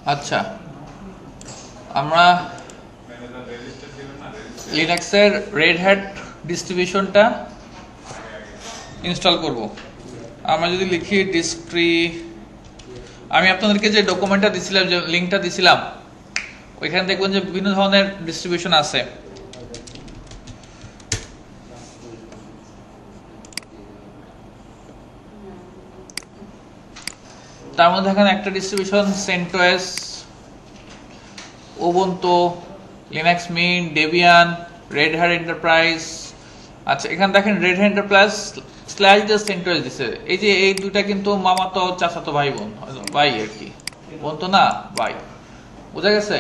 আচ্ছা, আমরা লিনাক্সের red hat ডিস্ট্রিবিউশনটা install করব। আমরা যদি লিখি ডিস্ট্রি, আমি আপনাদেরকে যে ডকুমেন্টটা দিছিলাম, যে লিঙ্কটা দিছিলাম, ওইখানে দেখবেন যে বিভিন্ন ধরনের ডিস্ট্রিবিউশন আছে। তার মধ্যে এখানে একটা distribution CentOS, Ubuntu, Linux Mint, Debian, Red Hat Enterprise. আচ্ছা, এখানে দেখেন রেড হ্যাট এন্টারপ্রাইজ স্ল্যাশ দিয়ে সেন্টোস দিছে। এই যে এই দুইটা কিন্তু মামাতো চাচাতো ভাই বোন, ভাই আর কি, বোন তো না, ভাই, বোঝা গেছে?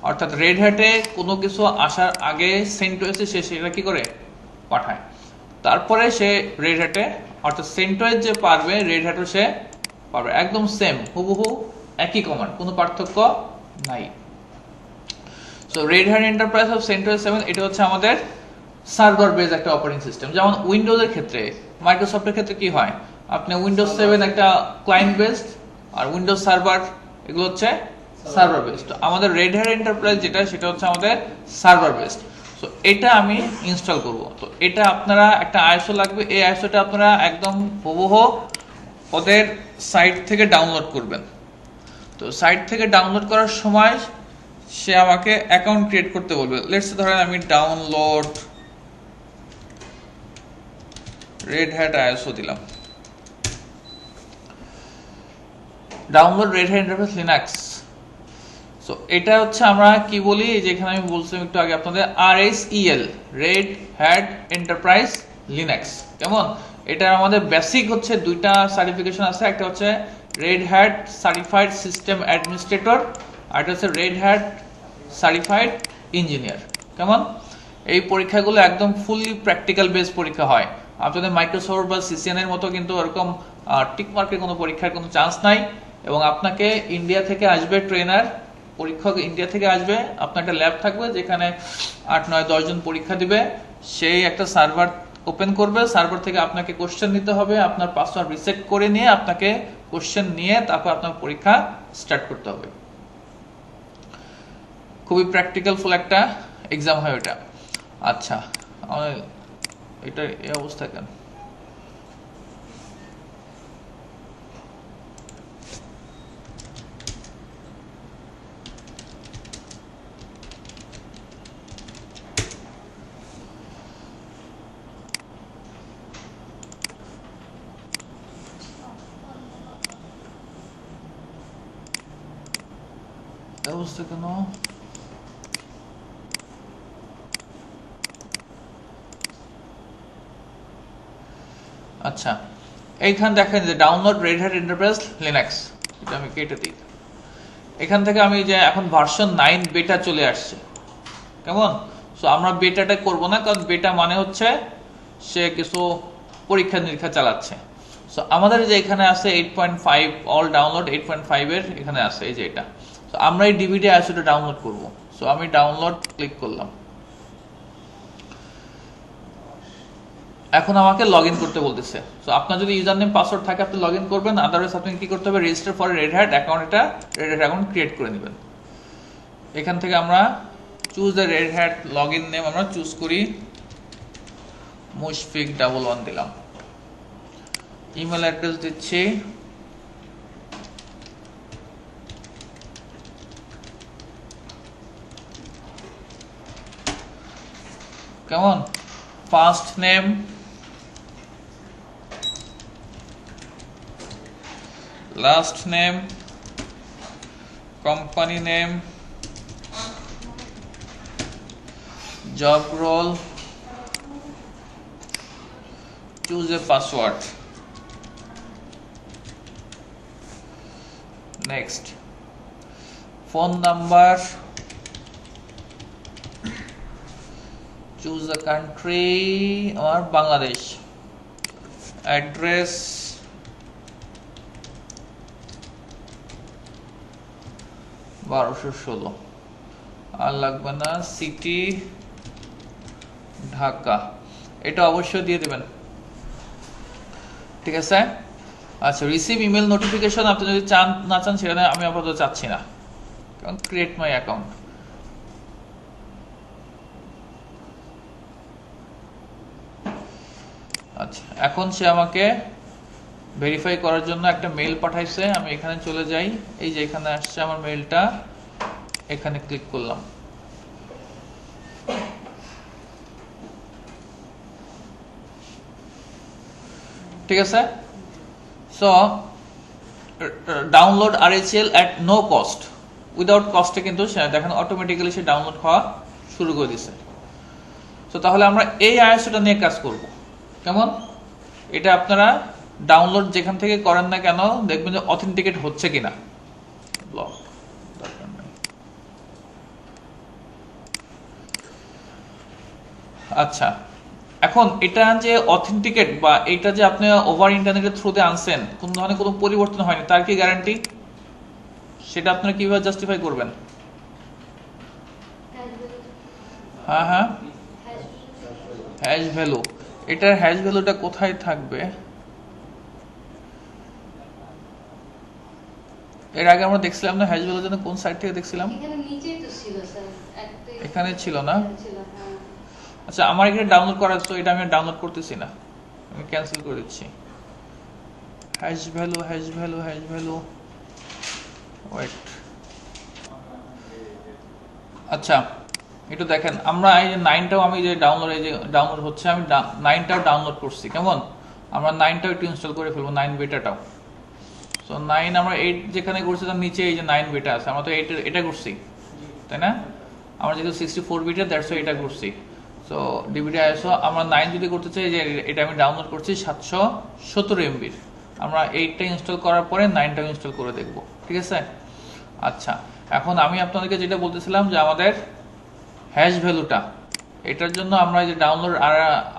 অর্থাৎ রেড হ্যাটে কোনো কিছু আসার আগে সেন্টোসে সে সেটা কি করে পাঠায়, তারপরে সে রেড হ্যাটে, অর্থাৎ সেন্টোস যে পারবে রেড হ্যাটও সে পারবে, একদম সেম হুবহু একই কমান্ড, কোনো পার্থক্য নাই। So Red Hat Enterprise of CentOS 7 এটা হচ্ছে আমাদের সার্ভার বেস একটা অপারেটিং সিস্টেম। যেমন উইন্ডোজের ক্ষেত্রে, মাইক্রোসফটের ক্ষেত্রে কি হয়, আপনি উইন্ডোজ 7 একটা ক্লায়েন্ট বেসড, আর উইন্ডোজ সার্ভার এগুলো হচ্ছে সার্ভার বেসড। আমাদের রেড হ্যাট এন্টারপ্রাইজ যেটা, সেটা হচ্ছে আমাদের সার্ভার বেসড। সো এটা আমি ইনস্টল করব। তো এটা আপনারা একটা আইএসও লাগবে, এই আইএসওটা আপনারা একদম হুবহু ওদের সাইট থেকে ডাউনলোড করবেন। তো সাইট থেকে ডাউনলোড করার সময় সে আমাকে অ্যাকাউন্ট ক্রিয়েট করতে বলবে। লেটস ধরেন আমি ডাউনলোড রেড হ্যাট আইএসও দিলাম, download Red Hat enterprise Linux. So এটা হচ্ছে আমরা কি বলি, যেখানে আমি বলছিলাম একটু আগে আপনাদের, RSEL, Red Hat enterprise Linux. কেমন? এটা আমাদের বেসিক হচ্ছে দুইটা সার্টিফিকেশন আছে, একটা হচ্ছে Red Hat certified system administrator, আর এটা হচ্ছে রেড হ্যাট সার্টিফাইড ইঞ্জিনিয়ার। কেমন? এই পরীক্ষাগুলো একদম ফুললি প্র্যাকটিক্যাল বেস পরীক্ষা হয়। আপনাদের মাইক্রোসফট বা সিসিএন এর মতো কিন্তু এরকম টিক মার্কের কোনো পরীক্ষার কোনো চান্স নাই। এবং আপনাকে ইন্ডিয়া থেকে আসবে ট্রেনার, পরীক্ষক ইন্ডিয়া থেকে আসবে, আপনার একটা ল্যাব থাকবে যেখানে 8, 9, 10 জন পরীক্ষা দিবে। সেই একটা সার্ভার ওপেন করবে, সার্ভার থেকে আপনাকে কোশ্চেন নিতে হবে, আপনার পাসওয়ার্ড রিসেট করে নিয়ে আপনাকে কোশ্চেন নিয়ে তারপর আপনার পরীক্ষা স্টার্ট করতে হবে। খুবই প্র্যাকটিক্যাল ফুল একটা এক্সাম হয় ওটা। আচ্ছা, এটা এই অবস্থা কেন? অবস্থা কেন? আচ্ছা, এইখান দেখেন যে download Red Hat enterprise Linux, এটা আমি কেটে দিই। এখান থেকে আমি যে এখন ভার্সন 9 বেটা চলে আসছে। কেমন? সো আমরা বেটাটা করব না, কারণ বেটা মানে হচ্ছে সে কিছু পরীক্ষা নিরীক্ষা চালাচ্ছে। সো আমাদের যে এখানে আছে 8.5 অল ডাউনলোড 8.5 এর এখানে আছে, এই যে এটা। সো আমরা এই ডিভিডি আইসোটা ডাউনলোড করব। সো আমি ডাউনলোড ক্লিক করলাম। এখন আমাকে লগইন করতে বলতেছে। সো আপনার যদি ইউজার নেম পাসওয়ার্ড থাকে আপনি লগইন করবেন, আদারওয়াইজ আপনি কি করতে হবে, register for Red Hat account, এটা রেড হ্যাট অ্যাকাউন্ট ক্রিয়েট করে নেবেন। এখান থেকে আমরা choose the Red Hat login name আমরা চুজ করি, mushfiq11 দিলাম। ইমেল অ্যাড্রেস দিচ্ছি, কেমন? First name, last name, company name, job role, choose a password, next, phone number, choose a country or Bangladesh, address, $1216, আর লাগবে না, সিটি ঢাকা, এটা অবশ্যই দিয়ে দিবেন। ঠিক আছে? আচ্ছা, রিসিভ ইমেল নোটিফিকেশন আপনি যদি চান না চান সেটা আমি আপাতত চাচ্ছি না। Create my account. আচ্ছা, এখন সে আমাকে ভেরিফাই করার জন্য একটা মেইল পাঠাইছে। আমি এখানে চলে যাই, এই যে এখানে আসছে আমার মেইলটা, এখানে ক্লিক করলাম। ঠিক আছে, so download RHEL at no cost, without কস্টে কিন্তু দেখেন অটোমেটিক্যালি সে ডাউনলোড হওয়া শুরু করে দিছে। তো তাহলে আমরা এই ISOটা নিয়ে কাজ করব। কেমন? এটা আপনারা ডাউনলোড যেখান থেকে করেন না কেন দেখবেন যে অথেন্টিকেট হচ্ছে কিনা। ব্লক দরকার নেই। আচ্ছা, এখন এটা যে অথেন্টিকেট বা এটা যে আপনি ওভার ইন্টারনেটের থ্রুতে আনছেন, কোন ধরনের কোনো পরিবর্তন হয়নি, তার কি গ্যারান্টি? সেটা আপনারা কিভাবে জাস্টিফাই করবেন? হ্যাঁ হ্যাঁ, হ্যাশ ভ্যালু। এটার হ্যাশ ভ্যালুটা কোথায় থাকবে? এর আগে আমরা দেখছিলাম না হ্যাশ ভ্যালুর জন্য, কোন সাইট থেকে দেখছিলাম? এখানে নিচেই তো ছিল স্যার, এখানে ছিল না? ছিল, হ্যাঁ। আচ্ছা, আমার এখানে ডাউনলোড করা আছে, তো এটা আমি ডাউনলোড করতেছি না, আমি ক্যান্সেল করে দিচ্ছি। Hash value, hash value, hash value, wait. আচ্ছা, একটু দেখেন, আমরা এই যে 9টাও আমি যে ডাউনলোড, এই যে ডাউনলোড হচ্ছে, আমি 9টাও ডাউনলোড করছি। কেমন? আমরা 9টাও একটু ইনস্টল করে ফেলবো, 9 বেটাটাও। সো 9 আমরা 8 যেখানে করছি তার নিচে এই যে 9 বেটা আছে, আমরা তো এটা করছি, তাই না? আমরা যেহেতু 64 বিটের, দ্যাটস এটা করছি। সো ডিভিডি ISO আমরা 9 যদি করতে চাই, যে এটা আমি ডাউনলোড করছি 717 MB-র, আমরা 8টা ইনস্টল করার পরে 9টাও ইনস্টল করে দেখব। ঠিক আছে? আচ্ছা, এখন আমি আপনাদেরকে যেটা বলতেছিলাম যে আমাদের হ্যাশ ভ্যালুটা, এটার জন্য আমরা এই যে ডাউনলোড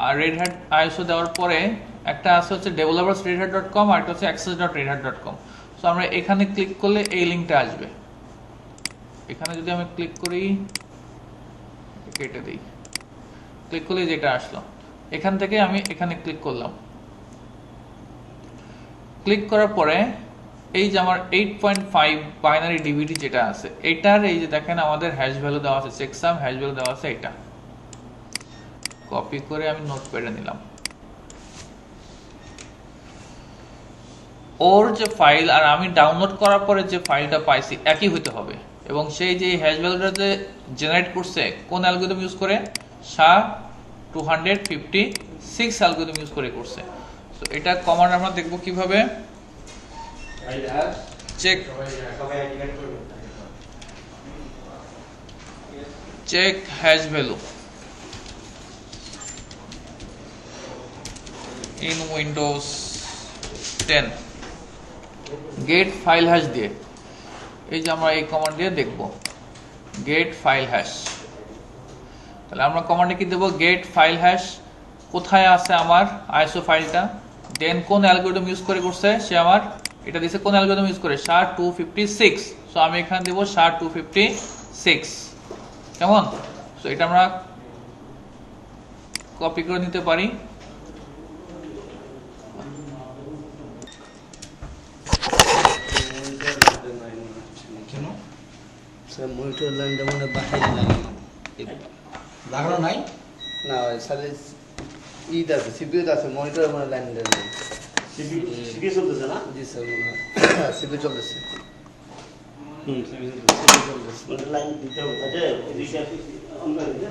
আর রেড হ্যাট ISO দেওয়ার পরে একটা আছে হচ্ছে developersredhat.com আর একটা হচ্ছে access.redhat.com। সো আমরা এখানে ক্লিক করলে এই লিঙ্কটা আসবে। এখানে যদি আমি ক্লিক করি, কেটে দিই, ক্লিক করলে যেটা আসলো, এখান থেকে আমি এখানে ক্লিক করলাম। ক্লিক করার পরে এই যে আমার 8.5 বাইনারি ডিভিডি যেটা আছে, এটার এই যে দেখেন আমাদের হ্যাশ ভ্যালু দেওয়া আছে, চেকসাম হ্যাশ ভ্যালু দেওয়া আছে, এটা কপি করে আমি নোটপ্যাডে নিলাম। ওর যে ফাইল আর আমি ডাউনলোড করার পরে যে ফাইলটা পাইছি একই হইতে হবে, এবং সেই যে হ্যাশ ভ্যালুটা যে জেনারেট করছে কোন অ্যালগরিদম ইউজ করে, SHA-256 অ্যালগরিদম ইউজ করে করছে। সো এটা কমান্ড আমরা দেখব কিভাবে। Check hash value in Windows 10 get file hash দিয়ে, এই যে আমরা এই কমান্ড দিয়ে দেখব গেট ফাইল হ্যাশ। তাহলে আমরা কমান্ডে কি দেব? গেট ফাইল হ্যাশ, কোথায় আছে আমার ISO ফাইলটা, দেন কোন অ্যালগরিদম ইউজ করে করছে, সে আমার এটা দিছে কোন অ্যালগরিদম ইউজ করে, SHA-256। সো আমি এখানে দেব SHA-256। কেমন? সো এটা আমরা কপি করে নিতে পারি। মনিটর লাইনটা মনে বাসায় লাগানো নাই না, সাথে ঈদ আছে, সিপিইউ আছে, মনিটর মানে লাইনটা নেই। সিপিইউ চলতেছে না? জি স্যার, মনে হয় সিপিইউ চলতেছে। সিপিইউ চলতেছে, মনিটর লাইন দিতে হবে। আচ্ছা, এদিকে অন করে দিন।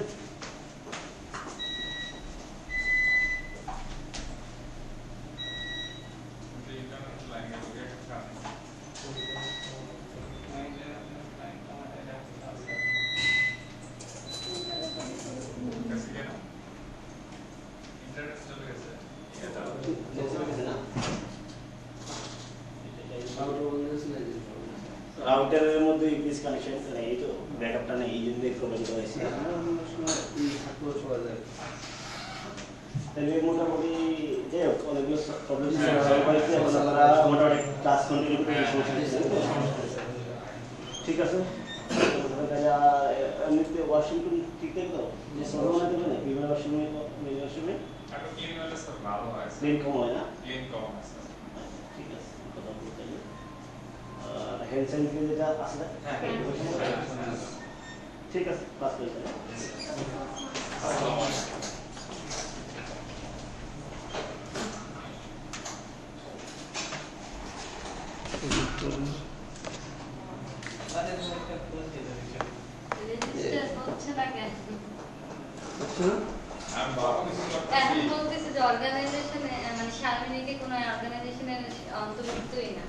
রাউটারের মধ্যে ইউপিএস কানেকশন নেই, তো ব্যাকআপটা নেই, এই জন্য প্রবলেম হয়েছে। তাহলে মোটামুটি যাই হোক, অনেকগুলো প্রবলেম সলভ হয়েছে, এখন আমরা মোটামুটি ক্লাস কন্টিনিউ করে ঠিক আছে। এমনিতে ওয়াশরুম ঠিক থাকে তো, যে সলভ না দেবে না বিভিন্ন ওয়াশরুমে, ক্লিন কম হয় না, ঠিক আছে, কথা বলতে হ্যান্ড স্যানিটাইজার যেটা আছে না ঠিক আছে পাস করে রেজিস্টার হচ্ছে না কেন? হচ্ছে না? এখন বলতেছে যে অর্গানাইজেশনে মানে শারমিনীকে কোনো অর্গানাইজেশনের অন্তর্ভুক্তই না।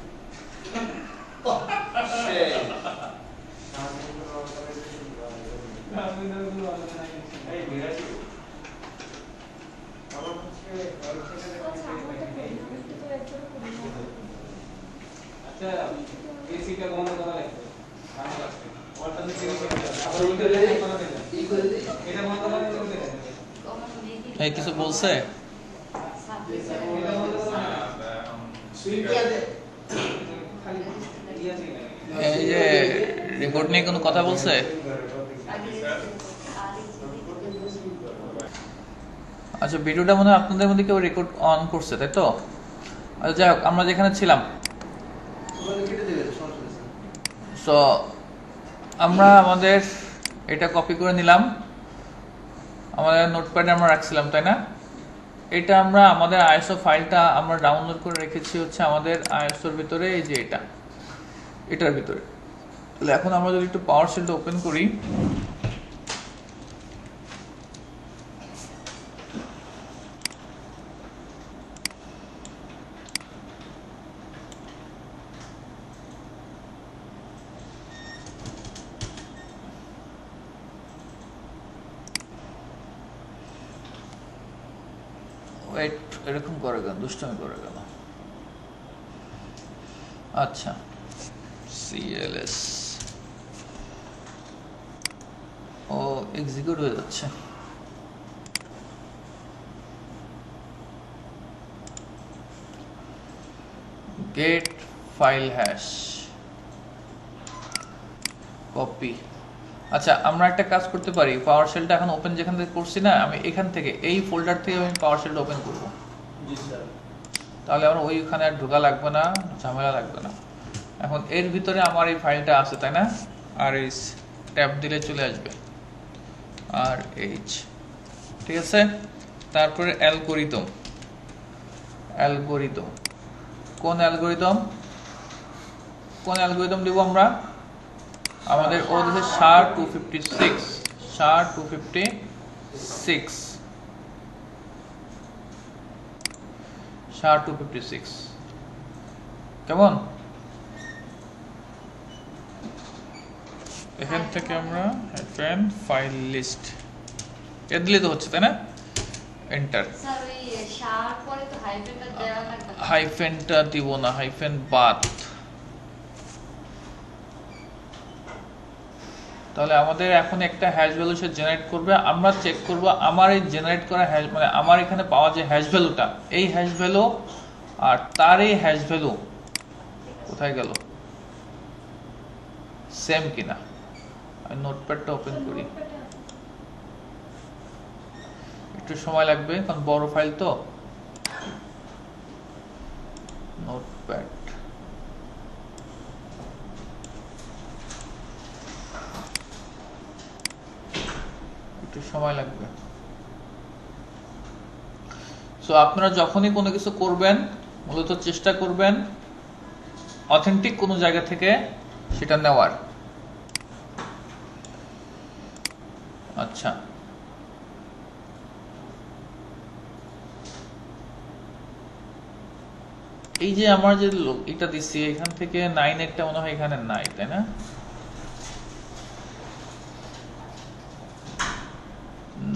আচ্ছা এসিটা বন্ধ করা লাগবে ই করে দিই। এটা বন্ধ করা লাগবে এই কিছু বলছে? এই যে রেকর্ড নিয়ে কোনো কথা বলছে? আচ্ছা, ভিডিওটা মনে হয় আপনাদের মধ্যে কেউ রেকর্ড অন করছে, তাই তো? আচ্ছা, যাই হোক, আমরা যেখানে ছিলাম, ওখানে কেটে দেবে, সমস্যা নেই। সো আমরা আমাদের এটা কপি করে নিলাম, আমাদের নোটপ্যাডে আমরা রাখছিলাম, তাই না? এটা আমরা আমাদের আইএসও ফাইলটা আমরা ডাউনলোড করে রেখেছি হচ্ছে আমাদের আইএসওর ভিতরে, এই যে এটার ভিতরে। তাহলে এখন আমরা যদি একটু পাওয়ার শেলটা ওপেন করি, ওয়েট, এরকম করে কেন, দুষ্টামি করে কেন? আচ্ছা, সিএলএস ও এক্সিকিউট হয়ে যাচ্ছে। Get file hash copy. আচ্ছা, আমরা একটা কাজ করতে পারি, পাওয়ার শেলটা এখন ওপেন যেখান থেকে করছি না, আমি এখান থেকে এই ফোল্ডার থেকে আমি পাওয়ার শেলটা ওপেন করব। জি স্যার। তাহলে আমার ওইখানে আর ঢোকা লাগবে না, ঝামেলা লাগবে না। এখন এর ভিতরে আমার এই ফাইলটা আছে, তাই না? আর এই ট্যাব দিলে চলে আসবে, আর এইচ, ঠিক আছে? তারপরে অ্যালগরিদম। কোন অ্যালগরিদম দিব আমরা? আমাদের ও দিছে SHA-256 কেমন? এখান থেকে আমরা ফাইল লিস্ট এ দিলে তো হচ্ছে, তাই না? এন্টার। স্যার ওই শার পরে তো হাইফেনটা দেওয়া লাগবে না। হাইফেনটা দিব না, হাইফেন বাদ। তাহলে আমাদের এখন একটা হ্যাশ ভ্যালু সে জেনারেট করবে, আমরা চেক করব আমার এই জেনারেট করা হ্যাশ, মানে আমার এখানে পাওয়া যে হ্যাশ ভ্যালুটা, এই হ্যাশ ভ্যালু আর তার এই হ্যাশ ভ্যালু কোথায় গেল, সেম কিনা। আমি নোটপ্যাডটা ওপেন করি, একটু সময় লাগবে কারণ বড় ফাইল তো। নোটপ্যাড, একটু সময় লাগবে। সো আপনারা যখনই কোনো কিছু করবেন, মূলত চেষ্টা করবেন অথেন্টিক কোনো জায়গা থেকে সেটা নেওয়ার। আচ্ছা, এই যে আমার যে এটা দিচ্ছি এখান থেকে 9 একটা মনে হয় এখানে নাই, তাই না?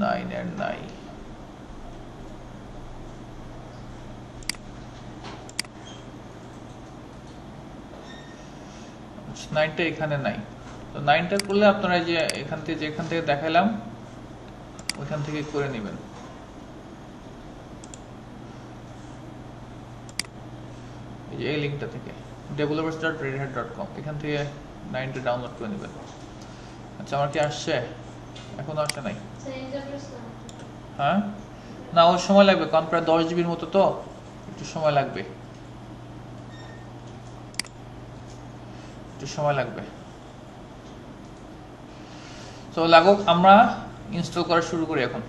9 এর নাই। নাইনটা এখানে নাই, তো 9টা করলে আপনারা যে এখান থেকে যেখান থেকে দেখালাম ওইখান থেকে করে নেবেন। এই যে এই লিঙ্কটা থেকে developers.redhat.com, এখান থেকে 9টা ডাউনলোড করে নেবেন। আচ্ছা, আমার কি আসছে? এখনো আসে নাই। স্যার ইন্টারফেস না। হ্যাঁ, না ওর সময় লাগবে কারণ প্রায় 10 জিবির মতো, তো একটু সময় লাগবে। একটু সময় লাগবে। তো লাগুক, আমরা ইনস্টল করা শুরু করি এখন।